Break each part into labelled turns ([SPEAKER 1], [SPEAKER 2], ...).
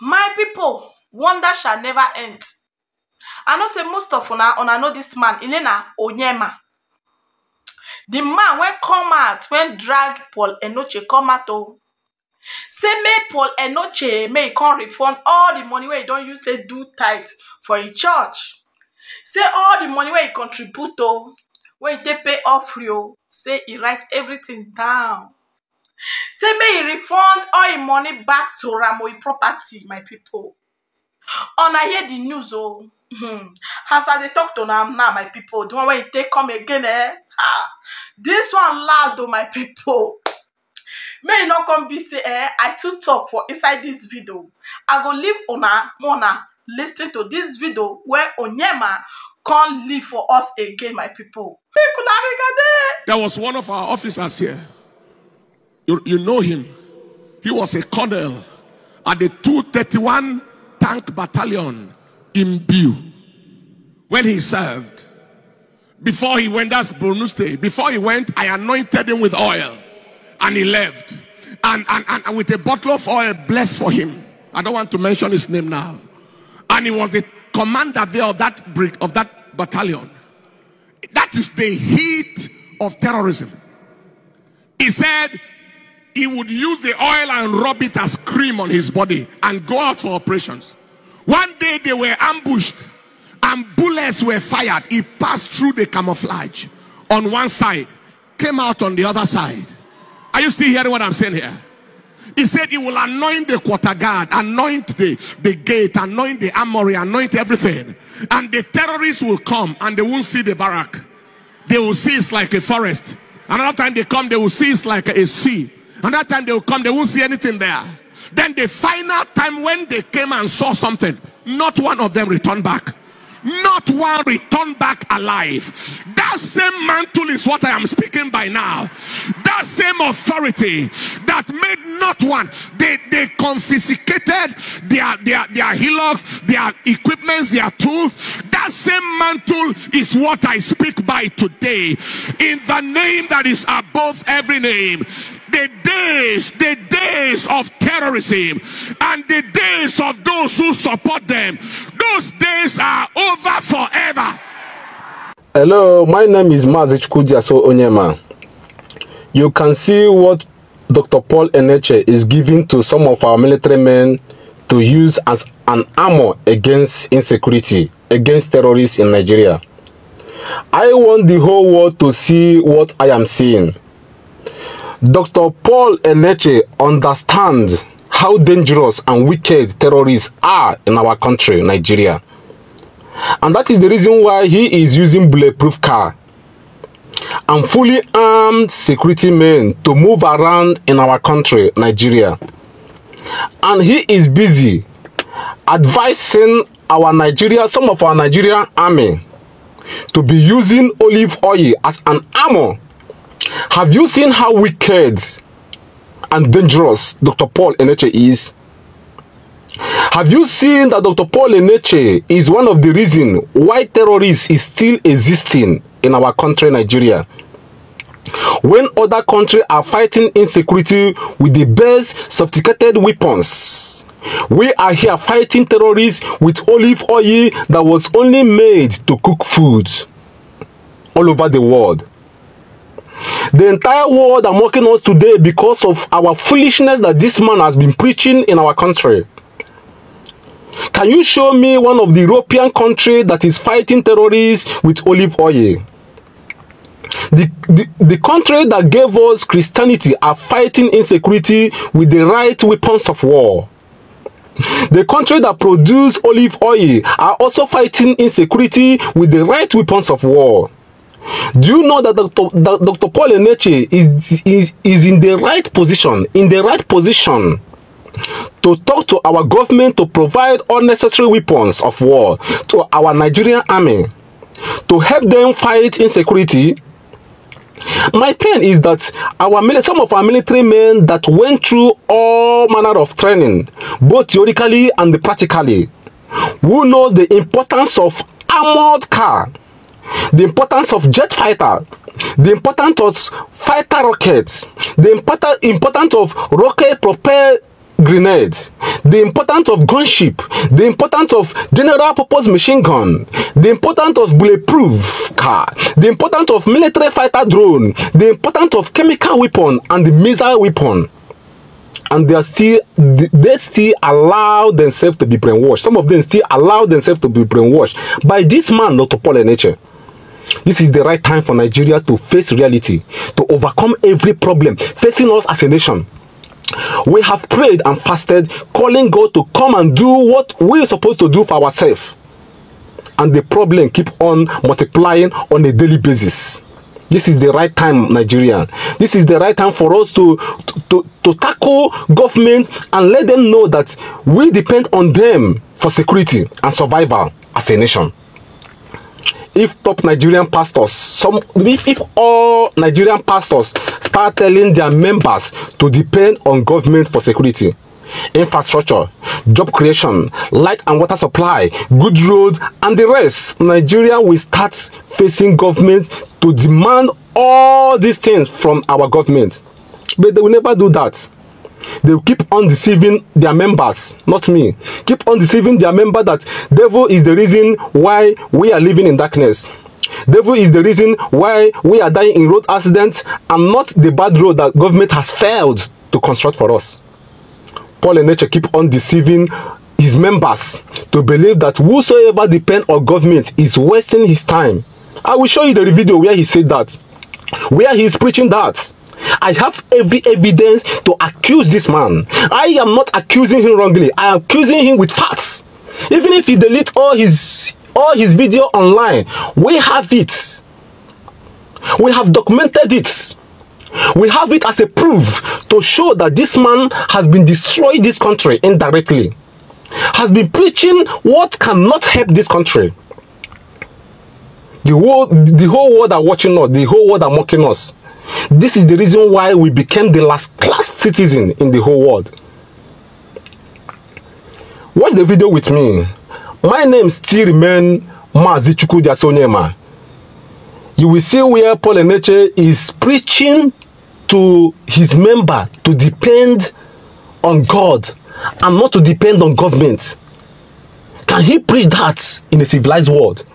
[SPEAKER 1] My people, wonder shall never end. I know say most of una know this man, Onyema. The man when come out, when drag Paul Enenche come out, say make Paul Enenche may come refund all the money where he don't use to do tithe for a church. Say all the money where he contribute where he pay offering, say he write everything down. Say may he refund all his money back to Ramoi property, my people. Una hear the news, as I dey talk to now, my people, the one when he take come again, this one loud, my people. May not come be say, I too talk for inside this video. I go leave una listen to this video where Onyema can't live for us again, my people.
[SPEAKER 2] There was one of our officers here. You know him. He was a colonel at the 231 Tank Battalion in Biu. When he served, before he went, that's Borno State. Before he went, I anointed him with oil, and he left. And with a bottle of oil blessed for him. I don't want to mention his name now. And he was the commander there of that battalion. That is the heat of terrorism. He said he would use the oil and rub it as cream on his body and go out for operations. One day they were ambushed and bullets were fired. He passed through the camouflage on one side, came out on the other side. Are you still hearing what I'm saying here? He said he will anoint the quarter guard, anoint the gate, anoint the armory, anoint everything. And the terrorists will come and they won't see the barrack. They will see it's like a forest. Another time they come, they will see it's like a sea. Another time they will come, they won't see anything there. Then the final time when they came and saw something, not one of them returned back. Not one returned back alive. That same mantle is what I am speaking by now. That same authority that made not one. They confiscated their hillocks, their equipments, their tools. That same mantle is what I speak by today. In the name that is above every name. The days of terrorism and the days of those who support them, those days are over forever.
[SPEAKER 3] Hello, my name is Mazichkudiaso Onyema. You can see what Dr. Paul Enenche is giving to some of our military men to use as an armor against insecurity, against terrorists in Nigeria. I want the whole world to see what I am seeing. Dr. Paul Enenche understands how dangerous and wicked terrorists are in our country, Nigeria. And that is the reason why he is using bulletproof car and fully armed security men to move around in our country, Nigeria. And he is busy advising some of our Nigerian army to be using olive oil as an armor. Have you seen how wicked and dangerous Dr. Paul Enenche is? Have you seen that Dr. Paul Enenche is one of the reasons why terrorists is still existing in our country, Nigeria? When other countries are fighting insecurity with the best sophisticated weapons, we are here fighting terrorists with olive oil that was only made to cook food all over the world. The entire world are mocking us today because of our foolishness that this man has been preaching in our country. Can you show me one of the European countries that is fighting terrorists with olive oil? The country that gave us Christianity are fighting insecurity with the right weapons of war. The country that produce olive oil are also fighting insecurity with the right weapons of war. Do you know that Dr. Paul Enenche is in the right position, to talk to our government to provide unnecessary weapons of war to our Nigerian army, to help them fight insecurity? My pain is that some of our military men that went through all manner of training, both theoretically and practically, who know the importance of armored car, the importance of jet fighter, the importance of fighter rockets, the importance of rocket propelled grenade, the importance of gunship, the importance of general purpose machine gun, the importance of bulletproof car, the importance of military fighter drone, the importance of chemical weapon and the missile weapon. And they still allow themselves to be brainwashed. Some of them still allow themselves to be brainwashed by this man, Dr. Paul Enenche. This is the right time for Nigeria to face reality, to overcome every problem facing us as a nation. We have prayed and fasted, calling God to come and do what we're supposed to do for ourselves. And the problem keep on multiplying on a daily basis. This is the right time, Nigeria. This is the right time for us to tackle government and let them know that we depend on them for security and survival as a nation. If top Nigerian pastors, if all Nigerian pastors start telling their members to depend on government for security, infrastructure, job creation, light and water supply, good roads, and the rest, Nigeria will start facing government to demand all these things from our government. But they will never do that. They will keep on deceiving their members, not me. Keep on deceiving their member that devil is the reason why we are living in darkness. Devil is the reason why we are dying in road accidents and not the bad road that government has failed to construct for us. Paul Enenche keep on deceiving his members to believe that whosoever depend on government is wasting his time. I will show you the video where he said that, where he is preaching that. I have every evidence to accuse this man. I am not accusing him wrongly. I am accusing him with facts. Even if he deletes all his video online, we have it. We have documented it. We have it as a proof to show that this man has been destroying this country indirectly. Has been preaching what cannot help this country. The whole world are watching us. The whole world are mocking us. This is the reason why we became the last class citizen in the whole world. Watch the video with me. My name still remains Onyema. You will see where Paul Enenche is preaching to his member to depend on God and not to depend on government. Can he preach that in a civilized world?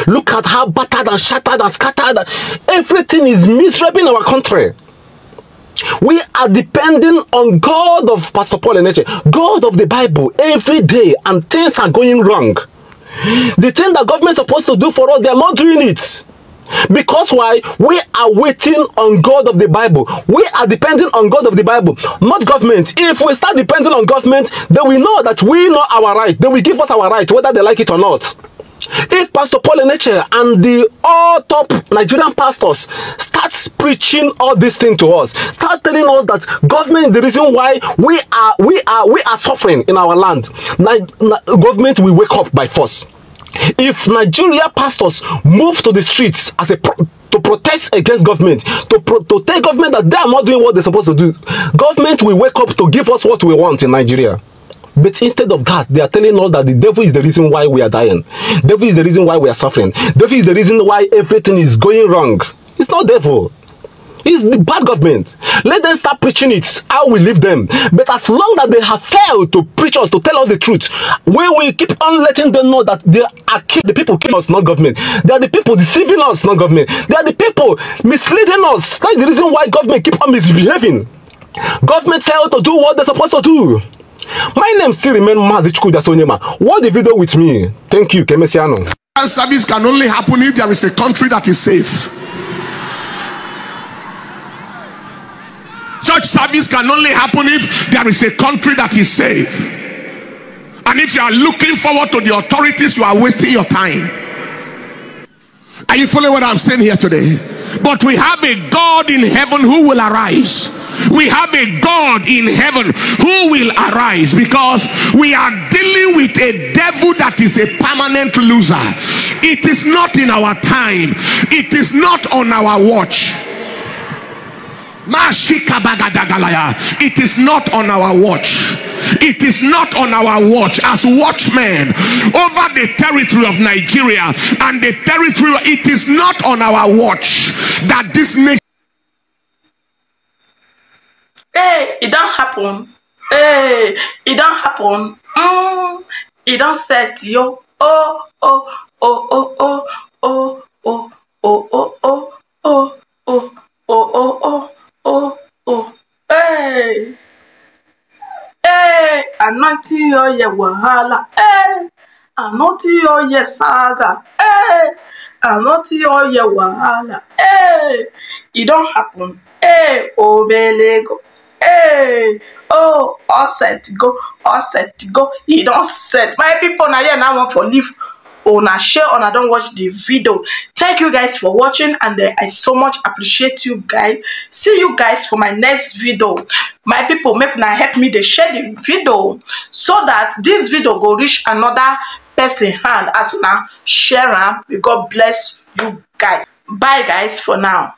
[SPEAKER 3] Look at how battered and shattered and scattered everything is miserable in our country. We are depending on God of Pastor Paul Enenche, God of the Bible every day, and things are going wrong. The thing that government is supposed to do for us, they are not doing it. Because why? We are waiting on God of the Bible. We are depending on God of the Bible, not government. If we start depending on government, then we know that we know our right. They will give us our right, whether they like it or not. If Pastor Paul Enenche and the all top Nigerian pastors start preaching all these things to us, start telling us that government is the reason why we are suffering in our land, government will wake up by force. If Nigeria pastors move to the streets as to protest against government, to tell government that they are not doing what they're supposed to do, government will wake up to give us what we want in Nigeria. But instead of that, they are telling us that the devil is the reason why we are dying. Devil is the reason why we are suffering. Devil is the reason why everything is going wrong. It's not devil. It's the bad government. Let them start preaching it, how we leave them. But as long as they have failed to preach us, to tell us the truth, we will keep on letting them know that they are the people killing us, not government. They are the people deceiving us, not government. They are the people misleading us. That's the reason why government keep on misbehaving. Government failed to do what they're supposed to do. My name still remains Onyema. Watch the video with me. Thank you, Kemesiano.
[SPEAKER 2] Service can only happen if there is a country that is safe. Church service can only happen if there is a country that is safe. And if you are looking forward to the authorities, you are wasting your time. Are you following what I'm saying here today? But we have a God in heaven who will arise. We have a God in heaven who will arise, because we are dealing with a devil that is a permanent loser. It is not in our time. It is not on our watch. It is not on our watch. It is not on our watch as watchmen over the territory of Nigeria and the territory. It is not on our watch that this nation.
[SPEAKER 1] Hey, it don't happen. Hey, it don't happen. It don't set yo. Oh, oh, oh, oh, oh, oh, oh, oh, oh, oh, oh, oh, oh, oh, oh, oh. Hey, hey, anointing yo ye wahala. Hey, anointing yo ye saga. Hey, anointing yo ye wahala. Hey, it don't happen. Hey, oh, belego. Hey, oh, all set to go, all set to go. He don't set. My people now here now want for leave. Una share una don't watch the video. Thank you guys for watching, and I so much appreciate you guys. See you guys for my next video. My people, make una help me to share the video so that this video go reach another person hand as una share am. May God bless you guys. Bye guys for now.